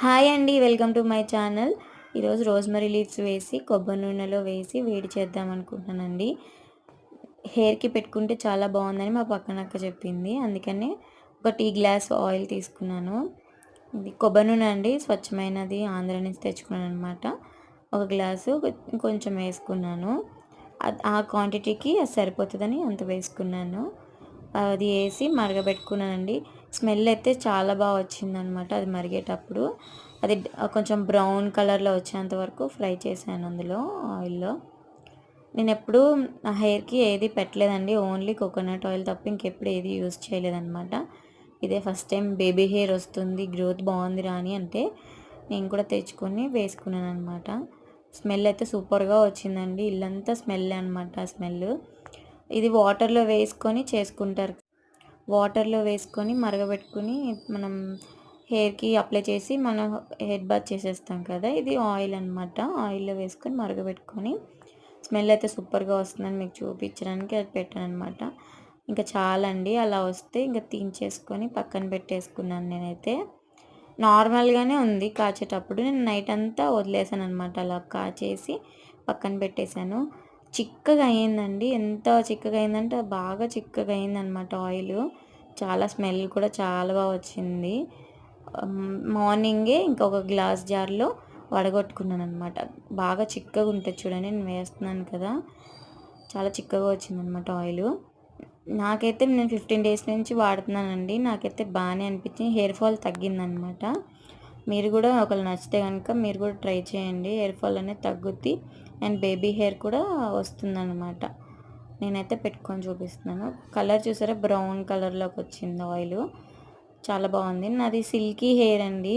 Hi అండి. Welcome to my channel. ఈరోజు rosemary leaves వేసి కొబ్బరి నూనెలో వేసి వేడి చేద్దాం అనుకుంటున్నానండి. హెయిర్‌కి పెట్టుకుంటే చాలా బాగుందని మా పక్కనక్క చెప్పింది. అందుకని ఒక టీ గ్లాస్ ఆయిల్ తీసుకున్నాను. ఇది కొబ్బరి నూనె అండి, స్వచ్ఛమైనది, ఆంధ్ర నుంచి తెచ్చుకున్నాను అనమాట. ఒక గ్లాసు కొంచెం వేసుకున్నాను. ఆ క్వాంటిటీకి అది సరిపోతుందని అంత వేసుకున్నాను. అది వేసి మరగబెట్టుకున్నానండి. స్మెల్ అయితే చాలా బాగా వచ్చిందనమాట అది మరిగేటప్పుడు. అది కొంచెం బ్రౌన్ కలర్లో వచ్చేంత వరకు ఫ్రై చేశాను అందులో ఆయిల్లో. నేను ఎప్పుడు నా హెయిర్కి ఏది పెట్టలేదండి, ఓన్లీ కోకోనట్ ఆయిల్ తప్ప ఇంకెప్పుడు ఏది యూజ్ చేయలేదన్నమాట. ఇదే ఫస్ట్ టైం బేబీ హెయిర్ వస్తుంది, గ్రోత్ బాగుంది రాని అంటే నేను కూడా తెచ్చుకొని వేసుకున్నాను అనమాట. స్మెల్ అయితే సూపర్గా వచ్చిందండి. ఇల్లంతా స్మెల్ అనమాట. స్మెల్ ఇది వాటర్లో వేసుకొని చేసుకుంటారు. వాటర్లో వేసుకొని మరగబెట్టుకుని మనం హెయిర్కి అప్లై చేసి మనం హెడ్ బాత్ చేసేస్తాం కదా, ఇది ఆయిల్ అనమాట. ఆయిల్లో వేసుకొని మరగబెట్టుకొని స్మెల్ అయితే సూపర్గా వస్తుందని మీకు చూపించడానికి అది పెట్టాను అనమాట. ఇంకా చాలండి, అలా వస్తే ఇంకా తీయించేసుకొని పక్కన పెట్టేసుకున్నాను. నేనైతే నార్మల్గానే ఉంది కాచేటప్పుడు, నేను నైట్ అంతా వదిలేసాను అనమాట. అలా కాచేసి పక్కన పెట్టేశాను. చిక్కగా అయిందండి. ఎంత చిక్కగా అయిందంటే బాగా చిక్కగా అయిందనమాట ఆయిల్. చాలా స్మెల్ కూడా చాలా బాగా వచ్చింది. మార్నింగే ఇంకొక గ్లాస్ జార్లో వడగొట్టుకున్నాను అనమాట. బాగా చిక్కగా ఉంటుంది చూడండి, నేను వేస్తున్నాను కదా, చాలా చిక్కగా వచ్చిందనమాట ఆయిల్. నాకైతే నేను 15 డేస్ నుంచి వాడుతున్నానండి. నాకైతే బాగానే అనిపించింది, హెయిర్ ఫాల్ తగ్గిందనమాట. మీరు కూడా ఒకవేళ నచ్చితే కనుక మీరు కూడా ట్రై చేయండి. హెయిర్ ఫాల్ అనేది తగ్గుద్ది అండ్ బేబీ హెయిర్ కూడా వస్తుందన్నమాట. నేనైతే పెట్టుకొని చూపిస్తున్నాను. కలర్ చూసారా, బ్రౌన్ కలర్లోకి వచ్చింది ఆయిల్. చాలా బాగుంది. నాది సిల్కీ హెయిర్ అండి.